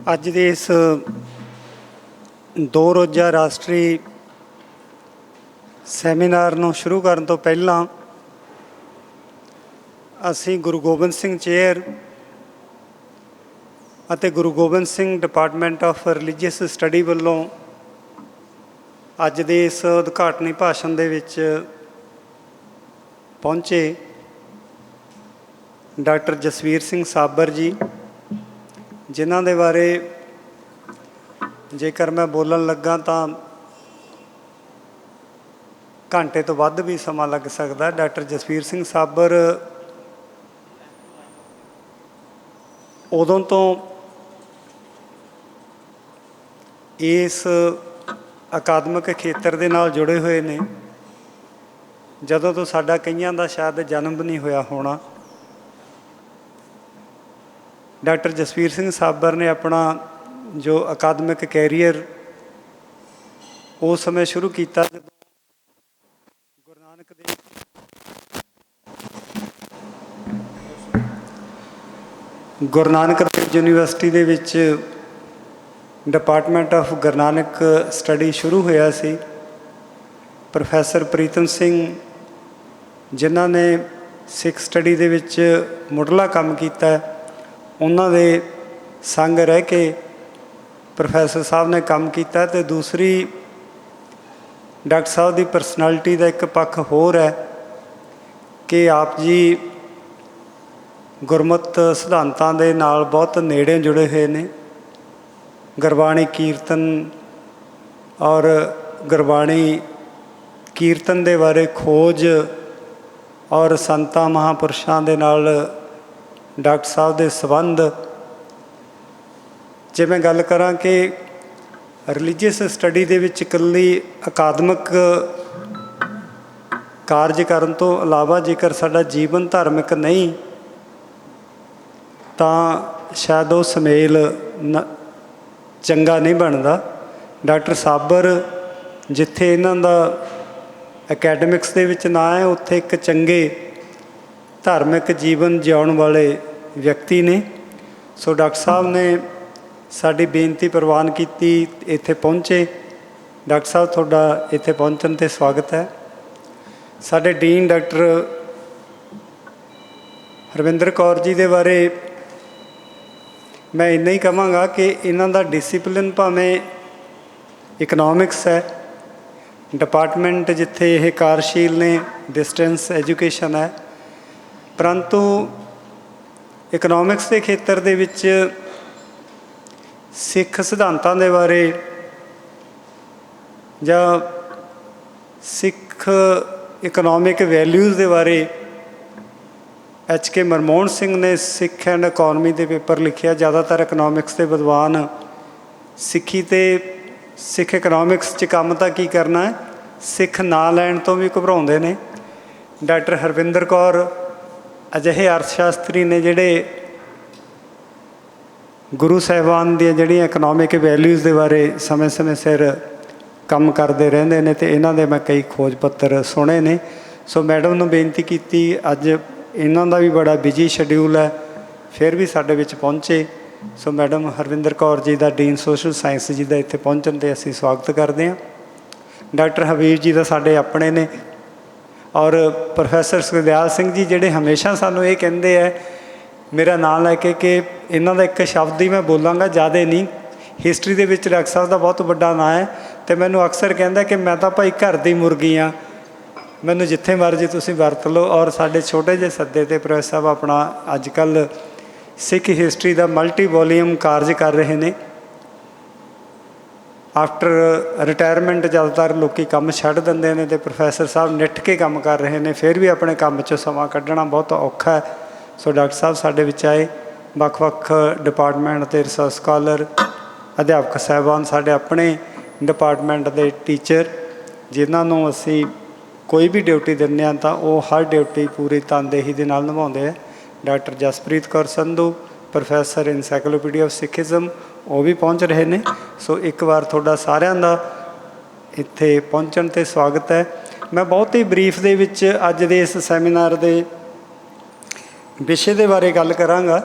ਅੱਜ ਦੇ ਇਸ ਦੋ ਰੋਜ਼ਾ ਰਾਸ਼ਟਰੀ ਸੈਮੀਨਾਰ ਨੂੰ ਸ਼ੁਰੂ ਕਰਨ ਤੋਂ ਪਹਿਲਾਂ ਅਸੀਂ ਗੁਰੂ ਗੋਬਿੰਦ ਸਿੰਘ ਚੇਅਰ ਅਤੇ Guru Gobind Singh department of religious study ਵੱਲੋਂ ਅੱਜ ਦੇ ਇਸ ਉਦਘਾਟਨੀ ਭਾਸ਼ਣ ਦੇ ਵਿੱਚ ਪਹੁੰਚੇ ਡਾਕਟਰ ਜਸਵੀਰ ਸਿੰਘ ਸਾਬਰ ਜੀ, ਜਿਨ੍ਹਾਂ ਦੇ ਬਾਰੇ ਜੇਕਰ ਮੈਂ ਬੋਲਣ ਲੱਗਾ ਤਾਂ ਘੰਟੇ ਤੋਂ ਵੱਧ ਵੀ ਸਮਾਂ ਲੱਗ ਸਕਦਾ। ਡਾਕਟਰ ਜਸਵੀਰ ਸਿੰਘ ਸਾਬਰ ਉਦੋਂ ਤੋਂ ਇਸ ਅਕਾਦਮਿਕ ਖੇਤਰ ਦੇ ਨਾਲ ਜੁੜੇ ਹੋਏ ਨੇ ਜਦੋਂ ਤੋਂ ਸਾਡਾ ਕਈਆਂ ਦਾ ਸ਼ਾਇਦ ਜਨਮ ਵੀ ਨਹੀਂ ਹੋਇਆ ਹੋਣਾ। ਡਾਕਟਰ ਜਸਵੀਰ ਸਿੰਘ ਸਾਬਰ ਨੇ ਆਪਣਾ ਜੋ ਅਕਾਦਮਿਕ ਕੈਰੀਅਰ ਉਸ ਸਮੇਂ ਸ਼ੁਰੂ ਕੀਤਾ ਜਦੋਂ ਗੁਰੂ ਨਾਨਕ ਦੇਵ ਯੂਨੀਵਰਸਿਟੀ ਦੇ ਵਿੱਚ department of Guru Nanak study ਸ਼ੁਰੂ ਹੋਇਆ ਸੀ। ਪ੍ਰੋਫੈਸਰ ਪ੍ਰੀਤਮ ਸਿੰਘ ਜਿਨ੍ਹਾਂ ਨੇ ਸਿੱਖ ਸਟੱਡੀ ਦੇ ਵਿੱਚ ਮੁੱਢਲਾ ਕੰਮ ਕੀਤਾ, ਉਹਨਾਂ ਦੇ ਸੰਗ ਰਹਿ ਕੇ ਪ੍ਰੋਫੈਸਰ ਸਾਹਿਬ ਨੇ ਕੰਮ ਕੀਤਾ। ਅਤੇ ਦੂਸਰੀ ਡਾਕਟਰ ਸਾਹਿਬ ਦੀ ਪਰਸਨੈਲਿਟੀ ਦਾ ਇੱਕ ਪੱਖ ਹੋਰ ਹੈ ਕਿ ਆਪ ਜੀ ਗੁਰਮਤਿ ਸਿਧਾਂਤਾਂ ਦੇ ਨਾਲ ਬਹੁਤ ਨੇੜੇ ਜੁੜੇ ਹੋਏ ਨੇ। ਗੁਰਬਾਣੀ ਕੀਰਤਨ ਔਰ ਗੁਰਬਾਣੀ ਕੀਰਤਨ ਦੇ ਬਾਰੇ ਖੋਜ ਔਰ ਸੰਤਾਂ ਮਹਾਂਪੁਰਸ਼ਾਂ ਦੇ ਨਾਲ ਡਾਕਟਰ ਸਾਹਿਬ ਦੇ ਸੰਬੰਧ, ਜੇ ਮੈਂ ਗੱਲ ਕਰਾਂ ਕਿ ਰਿਲੀਜੀਅਸ ਸਟੱਡੀ ਦੇ ਵਿੱਚ ਇਕੱਲੀ ਅਕਾਦਮਿਕ ਕਾਰਜ ਕਰਨ ਤੋਂ ਇਲਾਵਾ ਜੇਕਰ ਸਾਡਾ ਜੀਵਨ ਧਾਰਮਿਕ ਨਹੀਂ ਤਾਂ ਸ਼ਾਇਦ ਉਹ ਸੁਮੇਲ ਚੰਗਾ ਨਹੀਂ ਬਣਦਾ। ਡਾਕਟਰ ਸਾਬਰ ਜਿੱਥੇ ਇਹਨਾਂ ਦਾ ਅਕੈਡਮਿਕਸ ਦੇ ਵਿੱਚ ਨਾਂ ਹੈ, ਉੱਥੇ ਇੱਕ ਚੰਗੇ ਧਾਰਮਿਕ ਜੀਵਨ ਜਿਉਣ ਵਾਲੇ ਵਿਅਕਤੀ ਨੇ। ਸੋ ਡਾਕਟਰ ਸਾਹਿਬ ਨੇ ਸਾਡੀ ਬੇਨਤੀ ਪ੍ਰਵਾਨ ਕੀਤੀ, ਇੱਥੇ ਪਹੁੰਚੇ। ਡਾਕਟਰ ਸਾਹਿਬ ਤੁਹਾਡਾ ਇੱਥੇ ਪਹੁੰਚਣ 'ਤੇ ਸਵਾਗਤ ਹੈ। ਸਾਡੇ ਡੀਨ ਡਾਕਟਰ ਹਰਵਿੰਦਰ ਕੌਰ ਜੀ ਦੇ ਬਾਰੇ ਮੈਂ ਇੰਨਾ ਹੀ ਕਹਾਂਗਾ ਕਿ ਇਹਨਾਂ ਦਾ ਡਿਸਿਪਲਿਨ ਭਾਵੇਂ ਇਕਨੋਮਿਕਸ ਹੈ, ਡਿਪਾਰਟਮੈਂਟ ਜਿੱਥੇ ਇਹ ਕਾਰਜਸ਼ੀਲ ਨੇ ਡਿਸਟੈਂਸ ਐਜੂਕੇਸ਼ਨ ਹੈ, ਪਰੰਤੂ ਇਕਨੋਮਿਕਸ ਦੇ ਖੇਤਰ ਦੇ ਵਿੱਚ ਸਿੱਖ ਸਿਧਾਂਤਾਂ ਦੇ ਬਾਰੇ ਜਾਂ ਸਿੱਖ ਇਕਨੋਮਿਕ ਵੈਲਿਊਜ਼ ਦੇ ਬਾਰੇ H.K. ਮਨਮੋਹਨ ਸਿੰਘ ਨੇ ਸਿੱਖ ਐਂਡ ਇਕੋਨਮੀ ਦੇ ਪੇਪਰ ਲਿਖਿਆ। ਜ਼ਿਆਦਾਤਰ ਇਕਨੋਮਿਕਸ ਦੇ ਵਿਦਵਾਨ ਸਿੱਖੀ ਅਤੇ ਸਿੱਖ ਇਕਨੋਮਿਕਸ 'ਚ ਕੰਮ ਤਾਂ ਕੀ ਕਰਨਾ ਹੈ, ਸਿੱਖ ਨਾਂ ਲੈਣ ਤੋਂ ਵੀ ਘਬਰਾਉਂਦੇ ਨੇ। ਡਾਕਟਰ ਹਰਵਿੰਦਰ ਕੌਰ ਅਜਿਹੇ ਅਰਥ ਸ਼ਾਸਤਰੀ ਨੇ ਜਿਹੜੇ ਗੁਰੂ ਸਾਹਿਬਾਨ ਦੀਆਂ ਜਿਹੜੀਆਂ ਇਕਨੋਮਿਕ ਵੈਲਿਊਜ਼ ਦੇ ਬਾਰੇ ਸਮੇਂ-ਸਮੇਂ ਸਿਰ ਕੰਮ ਕਰਦੇ ਰਹਿੰਦੇ ਨੇ ਅਤੇ ਇਹਨਾਂ ਦੇ ਮੈਂ ਕਈ ਖੋਜ ਪੱਤਰ ਸੁਣੇ ਨੇ। ਸੋ ਮੈਡਮ ਨੂੰ ਬੇਨਤੀ ਕੀਤੀ, ਅੱਜ ਇਹਨਾਂ ਦਾ ਵੀ ਬੜਾ ਬਿਜੀ ਸ਼ਡਿਊਲ ਹੈ, ਫਿਰ ਵੀ ਸਾਡੇ ਵਿੱਚ ਪਹੁੰਚੇ। ਸੋ ਮੈਡਮ ਹਰਵਿੰਦਰ ਕੌਰ ਜੀ ਦਾ, ਡੀਨ ਸੋਸ਼ਲ ਸਾਇੰਸ ਜੀ ਦਾ ਇੱਥੇ ਪਹੁੰਚਣ 'ਤੇ ਅਸੀਂ ਸਵਾਗਤ ਕਰਦੇ ਹਾਂ। ਡਾਕਟਰ ਹਬੀਬ ਜੀ ਦਾ ਸਾਡੇ ਆਪਣੇ ਨੇ, ਔਰ ਪ੍ਰੋਫੈਸਰ ਸੁਖਦਿਆਲ ਸਿੰਘ ਜੀ ਜਿਹੜੇ ਹਮੇਸ਼ਾ ਸਾਨੂੰ ਇਹ ਕਹਿੰਦੇ ਹੈ, ਮੇਰਾ ਨਾਂ ਲੈ ਕੇ, ਕਿ ਇਹਨਾਂ ਦਾ ਇੱਕ ਸ਼ਬਦ ਹੀ ਮੈਂ ਬੋਲਾਂਗਾ, ਜ਼ਿਆਦਾ ਨਹੀਂ। ਹਿਸਟਰੀ ਦੇ ਵਿੱਚ ਡਾਕਟਰ ਸਾਹਿਬ ਦਾ ਬਹੁਤ ਵੱਡਾ ਨਾਂ ਹੈ ਅਤੇ ਮੈਨੂੰ ਅਕਸਰ ਕਹਿੰਦਾ ਕਿ ਮੈਂ ਤਾਂ ਭਾਈ ਘਰ ਦੀ ਮੁਰਗੀ ਹਾਂ, ਮੈਨੂੰ ਜਿੱਥੇ ਮਰਜ਼ੀ ਤੁਸੀਂ ਵਰਤ ਲਓ। ਔਰ ਸਾਡੇ ਛੋਟੇ ਜਿਹੇ ਸੱਦੇ 'ਤੇ ਪ੍ਰੋਫੈਸਰ ਸਾਹਿਬ ਆਪਣਾ ਅੱਜ ਕੱਲ੍ਹ ਸਿੱਖ ਹਿਸਟਰੀ ਦਾ ਮਲਟੀ ਵੋਲੀਅਮ ਕਾਰਜ ਕਰ ਰਹੇ ਨੇ। ਆਫਟਰ ਰਿਟਾਇਰਮੈਂਟ ਜ਼ਿਆਦਾਤਰ ਲੋਕ ਕੰਮ ਛੱਡ ਦਿੰਦੇ ਨੇ ਅਤੇ ਪ੍ਰੋਫੈਸਰ ਸਾਹਿਬ ਨਿੱਠ ਕੇ ਕੰਮ ਕਰ ਰਹੇ ਨੇ, ਫਿਰ ਵੀ ਆਪਣੇ ਕੰਮ 'ਚੋਂ ਸਮਾਂ ਕੱਢਣਾ ਬਹੁਤ ਔਖਾ ਹੈ। ਸੋ ਡਾਕਟਰ ਸਾਹਿਬ ਸਾਡੇ ਵਿੱਚ ਆਏ। ਵੱਖ-ਵੱਖ ਡਿਪਾਰਟਮੈਂਟ ਦੇ ਰਿਸਰਚ ਸਕਾਲਰ, ਅਧਿਆਪਕ ਸਾਹਿਬਾਨ, ਸਾਡੇ ਆਪਣੇ ਡਿਪਾਰਟਮੈਂਟ ਦੇ ਟੀਚਰ, ਜਿਨ੍ਹਾਂ ਨੂੰ ਅਸੀਂ ਕੋਈ ਵੀ ਡਿਊਟੀ ਦਿੰਦੇ ਹਾਂ ਤਾਂ ਉਹ ਹਰ ਡਿਊਟੀ ਪੂਰੀ ਤਨਦੇਹੀ ਦੇ ਨਾਲ ਨਿਭਾਉਂਦੇ ਹੈ। Doctor Jaspreet Kaur Sandhu, professor encyclopaedia of ਸਿੱਖਿਜ਼ਮ, ਉਹ ਵੀ ਪਹੁੰਚ ਰਹੇ ਨੇ। ਸੋ ਇੱਕ ਵਾਰ ਤੁਹਾਡਾ ਸਾਰਿਆਂ ਦਾ ਇੱਥੇ ਪਹੁੰਚਣ 'ਤੇ ਸਵਾਗਤ ਹੈ। ਮੈਂ ਬਹੁਤ ਹੀ ਬਰੀਫ ਦੇ ਵਿੱਚ ਅੱਜ ਦੇ ਇਸ ਸੈਮੀਨਾਰ ਦੇ ਵਿਸ਼ੇ ਦੇ ਬਾਰੇ ਗੱਲ ਕਰਾਂਗਾ।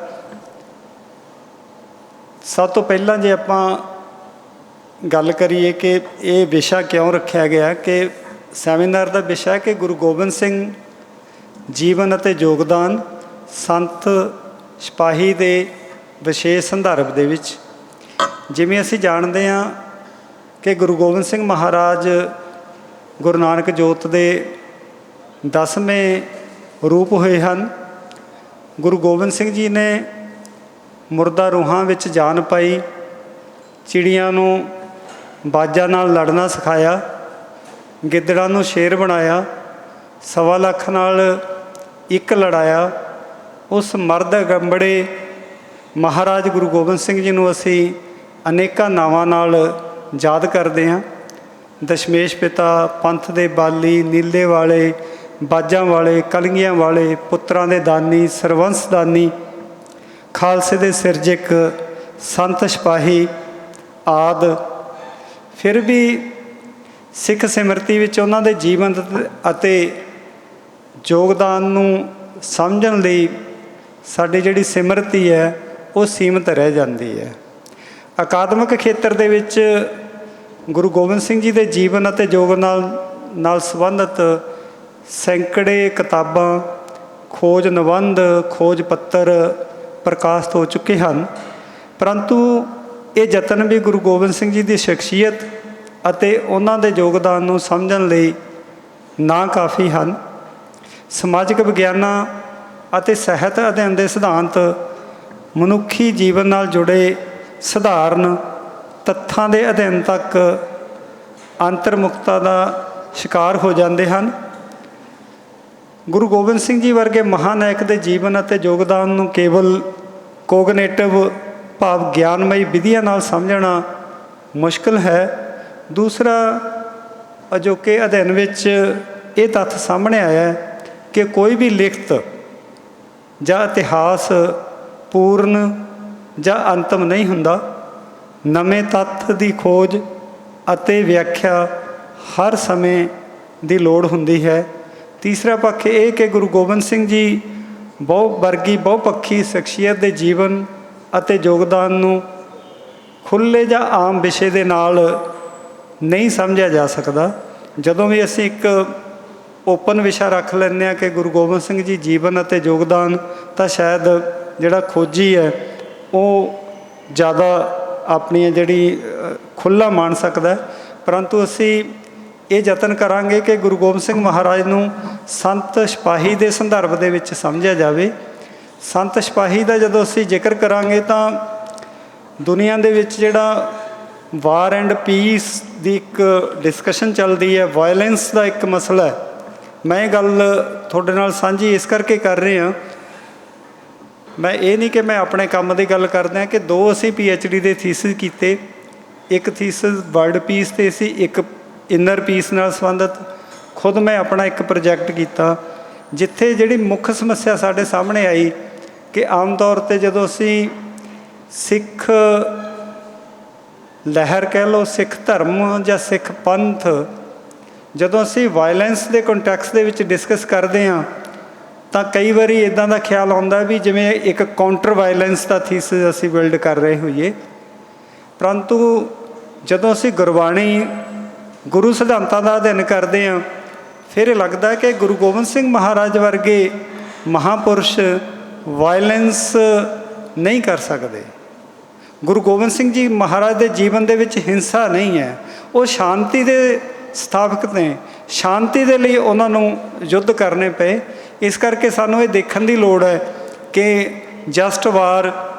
ਸਭ ਤੋਂ ਪਹਿਲਾਂ ਜੇ ਆਪਾਂ ਗੱਲ ਕਰੀਏ ਕਿ ਇਹ ਵਿਸ਼ਾ ਕਿਉਂ ਰੱਖਿਆ ਗਿਆ, ਕਿ ਸੈਮੀਨਾਰ ਦਾ ਵਿਸ਼ਾ ਹੈ ਕਿ ਗੁਰੂ ਗੋਬਿੰਦ ਸਿੰਘ ਜੀਵਨ ਅਤੇ ਯੋਗਦਾਨ ਸੰਤ ਸਿਪਾਹੀ ਦੇ ਵਿਸ਼ੇਸ਼ ਸੰਦਰਭ ਦੇ ਵਿੱਚ। ਜਿਵੇਂ ਅਸੀਂ ਜਾਣਦੇ ਹਾਂ ਕਿ ਗੁਰੂ ਗੋਬਿੰਦ ਸਿੰਘ ਮਹਾਰਾਜ ਗੁਰੂ ਨਾਨਕ ਜੋਤ ਦੇ 10ਵੇਂ ਰੂਪ ਹੋਏ ਹਨ। ਗੁਰੂ ਗੋਬਿੰਦ ਸਿੰਘ ਜੀ ਨੇ ਮੁਰਦਾ ਰੂਹਾਂ ਵਿੱਚ ਜਾਨ ਪਾਈ, ਚਿੜੀਆਂ ਨੂੰ ਬਾਜਾਂ ਨਾਲ ਲੜਨਾ ਸਿਖਾਇਆ, ਗਿੱਦੜਾਂ ਨੂੰ ਸ਼ੇਰ ਬਣਾਇਆ, 1.25 ਲੱਖ ਨਾਲ ਇੱਕ ਲੜਾਇਆ। ਉਸ ਮਰਦ ਅਗੰਬੜੇ ਮਹਾਰਾਜ ਗੁਰੂ ਗੋਬਿੰਦ ਸਿੰਘ ਜੀ ਨੂੰ ਅਸੀਂ ਅਨੇਕਾਂ ਨਾਵਾਂ ਨਾਲ ਯਾਦ ਕਰਦੇ ਹਾਂ। ਦਸ਼ਮੇਸ਼ ਪਿਤਾ, ਪੰਥ ਦੇ ਬਾਲੀ, ਨੀਲੇ ਵਾਲੇ, ਬਾਜਾਂ ਵਾਲੇ, ਕਲਗੀਆਂ ਵਾਲੇ, ਪੁੱਤਰਾਂ ਦੇ ਦਾਨੀ, ਸਰਵੰਸ ਦਾਨੀ, ਖਾਲਸੇ ਦੇ ਸਿਰਜਕ, ਸੰਤ ਸਿਪਾਹੀ ਆਦਿ। ਫਿਰ ਵੀ ਸਿੱਖ ਸਿਮਰਤੀ ਵਿੱਚ ਉਹਨਾਂ ਦੇ ਜੀਵਨ ਅਤੇ ਯੋਗਦਾਨ ਨੂੰ ਸਮਝਣ ਲਈ ਸਾਡੀ ਜਿਹੜੀ ਸਿਮਰਤੀ ਹੈ ਉਹ ਸੀਮਤ ਰਹਿ ਜਾਂਦੀ ਹੈ। ਅਕਾਦਮਿਕ ਖੇਤਰ ਦੇ ਵਿੱਚ ਗੁਰੂ ਗੋਬਿੰਦ ਸਿੰਘ ਜੀ ਦੇ ਜੀਵਨ ਅਤੇ ਯੋਗਦਾਨ ਨਾਲ ਸੰਬੰਧਿਤ ਸੈਂਕੜੇ ਕਿਤਾਬਾਂ, ਖੋਜ ਨਿਬੰਧ, ਖੋਜ ਪੱਤਰ ਪ੍ਰਕਾਸ਼ਿਤ ਹੋ ਚੁੱਕੇ ਹਨ। ਪਰੰਤੂ ਇਹ ਯਤਨ ਵੀ ਗੁਰੂ ਗੋਬਿੰਦ ਸਿੰਘ ਜੀ ਦੀ ਸ਼ਖਸੀਅਤ ਅਤੇ ਉਹਨਾਂ ਦੇ ਯੋਗਦਾਨ ਨੂੰ ਸਮਝਣ ਲਈ ਨਾ ਕਾਫੀ ਹਨ। ਸਮਾਜਿਕ ਵਿਗਿਆਨਾਂ ਅਤੇ ਸਾਹਿਤ ਅਧਿਐਨ ਦੇ ਸਿਧਾਂਤ ਮਨੁੱਖੀ ਜੀਵਨ ਨਾਲ ਜੁੜੇ ਸਧਾਰਨ ਤੱਥਾਂ ਦੇ ਅਧਿਐਨ ਤੱਕ ਅੰਤਰਮੁਖਤਾ ਦਾ ਸ਼ਿਕਾਰ ਹੋ ਜਾਂਦੇ ਹਨ। ਗੁਰੂ ਗੋਬਿੰਦ ਸਿੰਘ ਜੀ ਵਰਗੇ ਮਹਾਨਾਇਕ ਦੇ ਜੀਵਨ ਅਤੇ ਯੋਗਦਾਨ ਨੂੰ ਕੇਵਲ ਕੋਗਨੇਟਿਵ ਭਾਵ ਗਿਆਨਮਈ ਵਿਧੀਆਂ ਨਾਲ ਸਮਝਣਾ ਮੁਸ਼ਕਲ ਹੈ। ਦੂਸਰਾ, ਅਜੋਕੇ ਅਧਿਐਨ ਵਿੱਚ ਇਹ ਤੱਥ ਸਾਹਮਣੇ ਆਇਆ ਕਿ ਕੋਈ ਵੀ ਲਿਖਤ ਜਾਂ ਇਤਿਹਾਸ ਪੂਰਨ ਜਾਂ ਅੰਤਮ ਨਹੀਂ ਹੁੰਦਾ। ਨਵੇਂ ਤੱਥ ਦੀ ਖੋਜ ਅਤੇ ਵਿਆਖਿਆ ਹਰ ਸਮੇਂ ਦੀ ਲੋੜ ਹੁੰਦੀ ਹੈ। ਤੀਸਰਾ ਪੱਖ ਇਹ ਕਿ ਗੁਰੂ ਗੋਬਿੰਦ ਸਿੰਘ ਜੀ ਬਹੁਪੱਖੀ ਸ਼ਖਸੀਅਤ ਦੇ ਜੀਵਨ ਅਤੇ ਯੋਗਦਾਨ ਨੂੰ ਖੁੱਲ੍ਹੇ ਜਾਂ ਆਮ ਵਿਸ਼ੇ ਦੇ ਨਾਲ ਨਹੀਂ ਸਮਝਿਆ ਜਾ ਸਕਦਾ। ਜਦੋਂ ਵੀ ਅਸੀਂ ਇੱਕ ਓਪਨ ਵਿਸ਼ਾ ਰੱਖ ਲੈਂਦੇ ਹਾਂ ਕਿ ਗੁਰੂ ਗੋਬਿੰਦ ਸਿੰਘ ਜੀ ਜੀਵਨ ਅਤੇ ਯੋਗਦਾਨ, ਤਾਂ ਸ਼ਾਇਦ ਜਿਹੜਾ ਖੋਜੀ ਹੈ ਉਹ ਜ਼ਿਆਦਾ ਆਪਣੀ ਜਿਹੜੀ ਖੁੱਲ੍ਹਾ ਮੰਨ ਸਕਦਾ। ਪਰੰਤੂ ਅਸੀਂ ਇਹ ਯਤਨ ਕਰਾਂਗੇ ਕਿ ਗੁਰੂ ਗੋਬਿੰਦ ਸਿੰਘ ਮਹਾਰਾਜ ਨੂੰ ਸੰਤ ਸਿਪਾਹੀ ਦੇ ਸੰਦਰਭ ਦੇ ਵਿੱਚ ਸਮਝਿਆ ਜਾਵੇ। ਸੰਤ ਸਿਪਾਹੀ ਦਾ ਜਦੋਂ ਅਸੀਂ ਜ਼ਿਕਰ ਕਰਾਂਗੇ ਤਾਂ ਦੁਨੀਆ ਦੇ ਵਿੱਚ ਜਿਹੜਾ ਵਾਰ ਐਂਡ ਪੀਸ ਦੀ ਇੱਕ ਡਿਸਕਸ਼ਨ ਚੱਲਦੀ ਹੈ, ਵਾਇਲੈਂਸ ਦਾ ਇੱਕ ਮਸਲਾ ਹੈ। ਮੈਂ ਇਹ ਗੱਲ ਤੁਹਾਡੇ ਨਾਲ ਸਾਂਝੀ ਇਸ ਕਰਕੇ ਕਰ ਰਿਹਾ, ਮੈਂ ਇਹ ਨਹੀਂ ਕਿ ਮੈਂ ਆਪਣੇ ਕੰਮ ਦੀ ਗੱਲ ਕਰਦਾ ਕਿ 2 ਅਸੀਂ PhD ਦੇ ਥੀਸਿਸ ਕੀਤੇ। ਇੱਕ ਥੀਸਿਸ ਵਰਲਡ ਪੀਸ 'ਤੇ ਸੀ, ਇੱਕ ਇਨਰ ਪੀਸ ਨਾਲ ਸੰਬੰਧਿਤ। ਖੁਦ ਮੈਂ ਆਪਣਾ ਇੱਕ ਪ੍ਰੋਜੈਕਟ ਕੀਤਾ ਜਿੱਥੇ ਜਿਹੜੀ ਮੁੱਖ ਸਮੱਸਿਆ ਸਾਡੇ ਸਾਹਮਣੇ ਆਈ ਕਿ ਆਮ ਤੌਰ 'ਤੇ ਜਦੋਂ ਅਸੀਂ ਸਿੱਖ ਲਹਿਰ ਕਹਿ ਲਓ, ਸਿੱਖ ਧਰਮ ਜਾਂ ਸਿੱਖ ਪੰਥ, ਜਦੋਂ ਅਸੀਂ ਵਾਇਲੈਂਸ ਦੇ ਕੰਟੈਕਸਟ ਦੇ ਵਿੱਚ ਡਿਸਕਸ ਕਰਦੇ ਹਾਂ ਤਾਂ ਕਈ ਵਾਰੀ ਇੱਦਾਂ ਦਾ ਖਿਆਲ ਆਉਂਦਾ ਵੀ ਜਿਵੇਂ ਇੱਕ ਕਾਊਂਟਰ ਵਾਇਲੈਂਸ ਦਾ ਥੀਸਿਸ ਅਸੀਂ ਬਿਲਡ ਕਰ ਰਹੇ ਹੋਈਏ। ਪਰੰਤੂ ਜਦੋਂ ਅਸੀਂ ਗੁਰਬਾਣੀ, ਗੁਰੂ ਸਿਧਾਂਤਾਂ ਦਾ ਅਧਿਐਨ ਕਰਦੇ ਹਾਂ, ਫਿਰ ਇਹ ਲੱਗਦਾ ਕਿ ਗੁਰੂ ਗੋਬਿੰਦ ਸਿੰਘ ਮਹਾਰਾਜ ਵਰਗੇ ਮਹਾਂਪੁਰਸ਼ ਵਾਇਲੈਂਸ ਨਹੀਂ ਕਰ ਸਕਦੇ। ਗੁਰੂ ਗੋਬਿੰਦ ਸਿੰਘ ਜੀ ਮਹਾਰਾਜ ਦੇ ਜੀਵਨ ਦੇ ਵਿੱਚ ਹਿੰਸਾ ਨਹੀਂ ਹੈ, ਉਹ ਸ਼ਾਂਤੀ ਦੇ ਸਥਾਪਕ ਨੇ। ਸ਼ਾਂਤੀ ਦੇ ਲਈ ਉਹਨਾਂ ਨੂੰ ਯੁੱਧ ਕਰਨੇ ਪਏ। ਇਸ ਕਰਕੇ ਸਾਨੂੰ ਇਹ ਦੇਖਣ ਦੀ ਲੋੜ ਹੈ ਕਿ ਜਸਟ ਵਾਰ,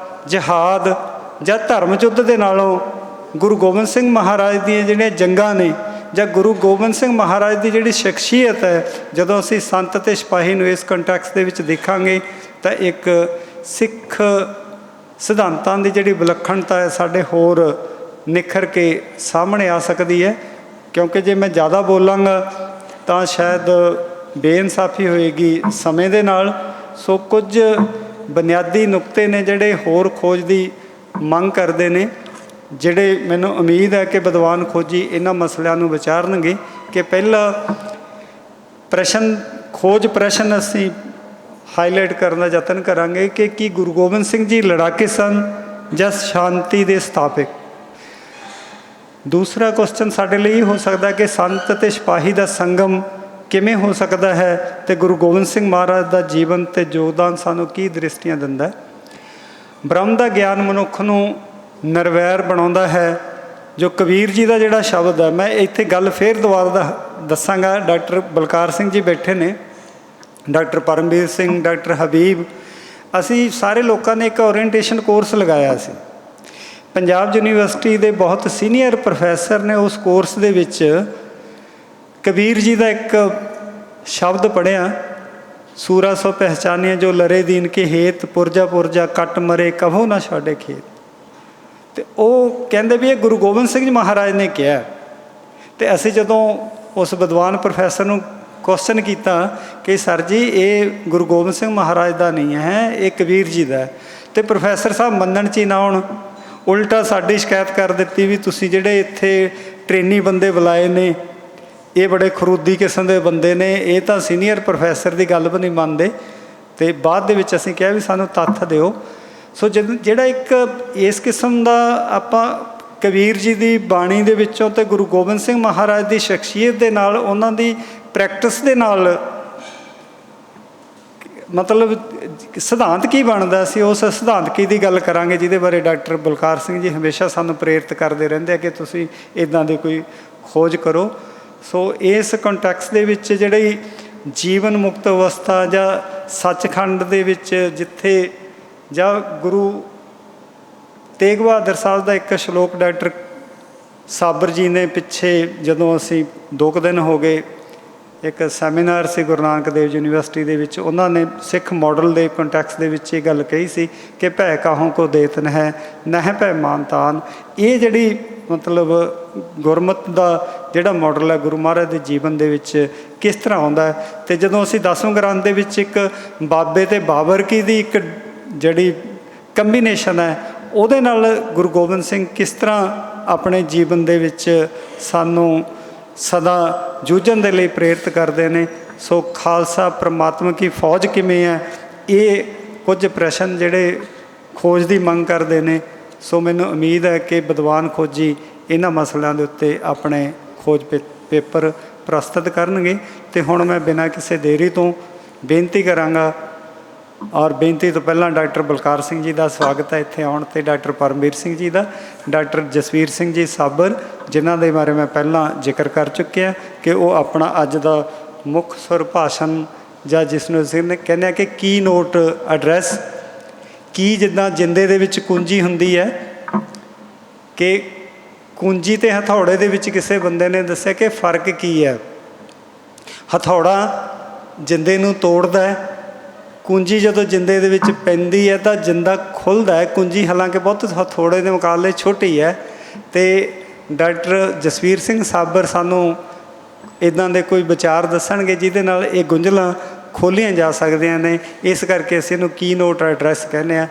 ਜਿਹਾਦ ਜਾਂ ਧਰਮ ਯੁੱਧ ਦੇ ਨਾਲੋਂ ਗੁਰੂ ਗੋਬਿੰਦ ਸਿੰਘ ਮਹਾਰਾਜ ਦੀਆਂ ਜਿਹੜੀਆਂ ਜੰਗਾਂ ਨੇ ਜਾਂ ਗੁਰੂ ਗੋਬਿੰਦ ਸਿੰਘ ਮਹਾਰਾਜ ਦੀ ਜਿਹੜੀ ਸ਼ਖਸੀਅਤ ਹੈ, ਜਦੋਂ ਅਸੀਂ ਸੰਤ ਅਤੇ ਸਿਪਾਹੀ ਨੂੰ ਇਸ ਕੰਟੈਕਸਟ ਦੇ ਵਿੱਚ ਦੇਖਾਂਗੇ ਤਾਂ ਇੱਕ ਸਿੱਖ ਸਿਧਾਂਤਾਂ ਦੀ ਜਿਹੜੀ ਵਿਲੱਖਣਤਾ ਹੈ ਸਾਡੇ ਹੋਰ ਨਿਖਰ ਕੇ ਸਾਹਮਣੇ ਆ ਸਕਦੀ ਹੈ। ਕਿਉਂਕਿ ਜੇ ਮੈਂ ਜ਼ਿਆਦਾ ਬੋਲਾਂਗਾ ਤਾਂ ਸ਼ਾਇਦ ਬੇਇਨਸਾਫੀ ਹੋਏਗੀ ਸਮੇਂ ਦੇ ਨਾਲ। ਸੋ ਕੁਝ ਬੁਨਿਆਦੀ ਨੁਕਤੇ ਨੇ ਜਿਹੜੇ ਹੋਰ ਖੋਜ ਦੀ ਮੰਗ ਕਰਦੇ ਨੇ, ਜਿਹੜੇ ਮੈਨੂੰ ਉਮੀਦ ਹੈ ਕਿ ਵਿਦਵਾਨ ਖੋਜੀ ਇਹਨਾਂ ਮਸਲਿਆਂ ਨੂੰ ਵਿਚਾਰਨਗੇ। ਕਿ ਪਹਿਲਾ ਖੋਜ ਪ੍ਰਸ਼ਨ ਅਸੀਂ ਹਾਈਲਾਈਟ ਕਰਨ ਦਾ ਯਤਨ ਕਰਾਂਗੇ ਕਿ ਕੀ ਗੁਰੂ ਗੋਬਿੰਦ ਸਿੰਘ ਜੀ ਲੜਾਕੇ ਸਨ ਜਾਂ ਸ਼ਾਂਤੀ ਦੇ ਸਥਾਪਕ। ਦੂਸਰਾ ਕੁਐਸਚਨ ਸਾਡੇ ਲਈ ਇਹ ਹੋ ਸਕਦਾ ਕਿ ਸੰਤ ਅਤੇ ਸਿਪਾਹੀ ਦਾ ਸੰਗਮ ਕਿਵੇਂ ਹੋ ਸਕਦਾ ਹੈ ਅਤੇ ਗੁਰੂ ਗੋਬਿੰਦ ਸਿੰਘ ਮਹਾਰਾਜ ਦਾ ਜੀਵਨ ਅਤੇ ਯੋਗਦਾਨ ਸਾਨੂੰ ਕੀ ਦ੍ਰਿਸ਼ਟੀਆਂ ਦਿੰਦਾ। ਬ੍ਰਹਮ ਦਾ ਗਿਆਨ ਮਨੁੱਖ ਨੂੰ ਨਿਰਵੈਰ ਬਣਾਉਂਦਾ ਹੈ। ਜੋ ਕਬੀਰ ਜੀ ਦਾ ਜਿਹੜਾ ਸ਼ਬਦ ਹੈ, ਮੈਂ ਇੱਥੇ ਗੱਲ ਫੇਰ ਦੁਬਾਰਾ ਦੱਸਾਂਗਾ। ਡਾਕਟਰ ਬਲਕਾਰ ਸਿੰਘ ਜੀ ਬੈਠੇ ਨੇ, ਡਾਕਟਰ ਪਰਮਵੀਰ ਸਿੰਘ, ਡਾਕਟਰ ਹਬੀਬ, ਅਸੀਂ ਸਾਰੇ ਲੋਕਾਂ ਨੇ ਇੱਕ ਓਰੀਐਂਟੇਸ਼ਨ ਕੋਰਸ ਲਗਾਇਆ ਸੀ। ਪੰਜਾਬ ਯੂਨੀਵਰਸਿਟੀ ਦੇ ਬਹੁਤ ਸੀਨੀਅਰ ਪ੍ਰੋਫੈਸਰ ਨੇ ਉਸ ਕੋਰਸ ਦੇ ਵਿੱਚ ਕਬੀਰ ਜੀ ਦਾ ਇੱਕ ਸ਼ਬਦ ਪੜ੍ਹਿਆ, ਸੂਰਾ ਸੋ ਪਹਿਚਾਨਿਆ ਜੋ ਲਰੇ ਦੀਨ ਕੇ ਹੇਤ, ਪੁਰਜਾ ਪੁਰਜਾ ਕੱਟ ਮਰੇ ਕਭੋ ਨਾ ਛਾਡੇ ਖੇਤ। ਅਤੇ ਉਹ ਕਹਿੰਦੇ ਵੀ ਇਹ ਗੁਰੂ ਗੋਬਿੰਦ ਸਿੰਘ ਜੀ ਮਹਾਰਾਜ ਨੇ ਕਿਹਾ। ਅਤੇ ਅਸੀਂ ਜਦੋਂ ਉਸ ਵਿਦਵਾਨ ਪ੍ਰੋਫੈਸਰ ਨੂੰ ਕੁਐਸਚਨ ਕੀਤਾ ਕਿ ਸਰ ਜੀ ਇਹ ਗੁਰੂ ਗੋਬਿੰਦ ਸਿੰਘ ਮਹਾਰਾਜ ਦਾ ਨਹੀਂ ਹੈ, ਇਹ ਕਬੀਰ ਜੀ ਦਾ। ਅਤੇ ਪ੍ਰੋਫੈਸਰ ਸਾਹਿਬ ਮੰਨਣ 'ਚ ਹੀ ਨਾ ਆਉਣ, ਉਲਟਾ ਸਾਡੀ ਸ਼ਿਕਾਇਤ ਕਰ ਦਿੱਤੀ ਵੀ ਤੁਸੀਂ ਜਿਹੜੇ ਇੱਥੇ ਟ੍ਰੇਨੀ ਬੰਦੇ ਬੁਲਾਏ ਨੇ ਇਹ ਬੜੇ ਖਰੂਦੀ ਕਿਸਮ ਦੇ ਬੰਦੇ ਨੇ, ਇਹ ਤਾਂ ਸੀਨੀਅਰ ਪ੍ਰੋਫੈਸਰ ਦੀ ਗੱਲ ਵੀ ਨਹੀਂ ਮੰਨਦੇ। ਅਤੇ ਬਾਅਦ ਦੇ ਵਿੱਚ ਅਸੀਂ ਕਿਹਾ ਵੀ ਸਾਨੂੰ ਤੱਥ ਦਿਓ। ਸੋ ਜਿਹੜਾ ਇੱਕ ਇਸ ਕਿਸਮ ਦਾ ਆਪਾਂ ਕਬੀਰ ਜੀ ਦੀ ਬਾਣੀ ਦੇ ਵਿੱਚੋਂ ਅਤੇ ਗੁਰੂ ਗੋਬਿੰਦ ਸਿੰਘ ਮਹਾਰਾਜ ਦੀ ਸ਼ਖਸੀਅਤ ਦੇ ਨਾਲ, ਉਹਨਾਂ ਦੀ ਪ੍ਰੈਕਟਿਸ ਦੇ ਨਾਲ ਮਤਲਬ ਸਿਧਾਂਤ ਕੀ ਬਣਦਾ ਸੀ, ਉਸ ਸਿਧਾਂਤਕੀ ਦੀ ਗੱਲ ਕਰਾਂਗੇ, ਜਿਹਦੇ ਬਾਰੇ ਡਾਕਟਰ ਬਲਕਾਰ ਸਿੰਘ ਜੀ ਹਮੇਸ਼ਾ ਸਾਨੂੰ ਪ੍ਰੇਰਿਤ ਕਰਦੇ ਰਹਿੰਦੇ ਆ ਕਿ ਤੁਸੀਂ ਇੱਦਾਂ ਦੀ ਕੋਈ ਖੋਜ ਕਰੋ। ਸੋ ਇਸ ਕੰਟੈਕਸ ਦੇ ਵਿੱਚ ਜਿਹੜੀ ਜੀਵਨ ਮੁਕਤ ਅਵਸਥਾ ਜਾਂ ਸੱਚਖੰਡ ਦੇ ਵਿੱਚ ਜਿੱਥੇ ਜਾਂ ਗੁਰੂ ਤੇਗ ਬਹਾਦਰ ਸਾਹਿਬ ਦਾ ਇੱਕ ਸ਼ਲੋਕ ਡਾਕਟਰ ਸਾਬਰ ਜੀ ਨੇ ਪਿੱਛੇ ਜਦੋਂ ਅਸੀਂ 2 ਕੁ ਦਿਨ ਹੋ ਗਏ ਇੱਕ ਸੈਮੀਨਾਰ ਸੀ ਗੁਰੂ ਨਾਨਕ ਦੇਵ ਯੂਨੀਵਰਸਿਟੀ ਦੇ ਵਿੱਚ, ਉਹਨਾਂ ਨੇ ਸਿੱਖ ਮਾਡਲ ਦੇ ਕੰਟੈਕਸ ਦੇ ਵਿੱਚ ਇਹ ਗੱਲ ਕਹੀ ਸੀ ਕਿ ਭੈ ਕਾਹੋਂ ਕੋ ਦੇਤਨ ਹੈ ਨਹਿ ਭੈ ਮਾਨਤਾਨ। ਇਹ ਜਿਹੜੀ ਮਤਲਬ ਗੁਰਮਤਿ ਦਾ ਜਿਹੜਾ ਮਾਡਲ ਹੈ ਗੁਰੂ ਮਹਾਰਾਜ ਦੇ ਜੀਵਨ ਦੇ ਵਿੱਚ ਕਿਸ ਤਰ੍ਹਾਂ ਆਉਂਦਾ। ਅਤੇ ਜਦੋਂ ਅਸੀਂ 10ਵੇਂ ਗ੍ਰੰਥ ਦੇ ਵਿੱਚ ਇੱਕ ਬਾਬੇ ਅਤੇ ਬਾਬਰਕੀ ਦੀ ਇੱਕ ਜਿਹੜੀ ਕੰਬੀਨੇਸ਼ਨ ਹੈ, ਉਹਦੇ ਨਾਲ ਗੁਰੂ ਗੋਬਿੰਦ ਸਿੰਘ ਕਿਸ ਤਰ੍ਹਾਂ ਆਪਣੇ ਜੀਵਨ ਦੇ ਵਿੱਚ ਸਾਨੂੰ ਸਦਾ ਜੂਝਣ ਦੇ ਲਈ ਪ੍ਰੇਰਿਤ ਕਰਦੇ ਨੇ। ਸੋ ਖਾਲਸਾ ਪਰਮਾਤਮਾ ਕੀ ਫੌਜ ਕਿਵੇਂ ਹੈ, ਇਹ ਕੁਝ ਪ੍ਰਸ਼ਨ ਜਿਹੜੇ ਖੋਜ ਦੀ ਮੰਗ ਕਰਦੇ ਨੇ। ਸੋ ਮੈਨੂੰ ਉਮੀਦ ਹੈ ਕਿ ਵਿਦਵਾਨ ਖੋਜੀ ਇਹਨਾਂ ਮਸਲਿਆਂ ਦੇ ਉੱਤੇ ਆਪਣੇ ਖੋਜ ਪੇਪਰ ਪ੍ਰਸਤੁਤ ਕਰਨਗੇ। ਅਤੇ ਹੁਣ ਮੈਂ ਬਿਨਾਂ ਕਿਸੇ ਦੇਰੀ ਤੋਂ ਬੇਨਤੀ ਕਰਾਂਗਾ, ਔਰ ਬੇਨਤੀ ਤੋਂ ਪਹਿਲਾਂ ਡਾਕਟਰ ਬਲਕਾਰ ਸਿੰਘ ਜੀ ਦਾ ਸਵਾਗਤ ਹੈ ਇੱਥੇ ਆਉਣ 'ਤੇ, ਡਾਕਟਰ ਪਰਮਵੀਰ ਸਿੰਘ ਜੀ ਦਾ, ਡਾਕਟਰ ਜਸਵੀਰ ਸਿੰਘ ਜੀ ਸਾਬਰ, ਜਿਨ੍ਹਾਂ ਦੇ ਬਾਰੇ ਮੈਂ ਪਹਿਲਾਂ ਜ਼ਿਕਰ ਕਰ ਚੁੱਕਿਆ ਕਿ ਉਹ ਆਪਣਾ ਅੱਜ ਦਾ ਮੁੱਖ ਸੁਰ ਭਾਸ਼ਣ ਜਾਂ ਜਿਸ ਨੂੰ ਅਸੀਂ ਕਹਿੰਦੇ ਹਾਂ ਕਿ ਕੀ ਨੋਟ ਐਡਰੈਸ, ਕੀ ਜਿੱਦਾਂ ਜਿੰਦੇ ਦੇ ਵਿੱਚ ਕੁੰਜੀ ਹੁੰਦੀ ਹੈ ਕਿ ਕੁੰਜੀ ਅਤੇ ਹਥੌੜੇ ਦੇ ਵਿੱਚ ਕਿਸੇ ਬੰਦੇ ਨੇ ਦੱਸਿਆ ਕਿ ਫਰਕ ਕੀ ਹੈ। ਹਥੌੜਾ ਜਿੰਦੇ ਨੂੰ ਤੋੜਦਾ ਹੈ, ਕੁੰਜੀ ਜਦੋਂ ਜਿੰਦੇ ਦੇ ਵਿੱਚ ਪੈਂਦੀ ਹੈ ਤਾਂ ਜਿੰਦਾ ਖੁੱਲ੍ਹਦਾ ਹੈ। ਕੁੰਜੀ ਹਾਲਾਂਕਿ ਬਹੁਤ ਹਥੌੜੇ ਦੇ ਮੁਕਾਬਲੇ ਛੋਟੀ ਹੈ। ਅਤੇ ਡਾਕਟਰ ਜਸਵੀਰ ਸਿੰਘ ਸਾਬਰ ਸਾਨੂੰ ਇੱਦਾਂ ਦੇ ਕੋਈ ਵਿਚਾਰ ਦੱਸਣਗੇ ਜਿਹਦੇ ਨਾਲ ਇਹ ਗੁੰਝਲਾਂ ਖੋਲ੍ਹੀਆਂ ਜਾ ਸਕਦੀਆਂ ਨੇ। ਇਸ ਕਰਕੇ ਅਸੀਂ ਇਹਨੂੰ ਕੀ ਨੋਟ ਐਡਰੈਸ ਕਹਿੰਦੇ ਹਾਂ।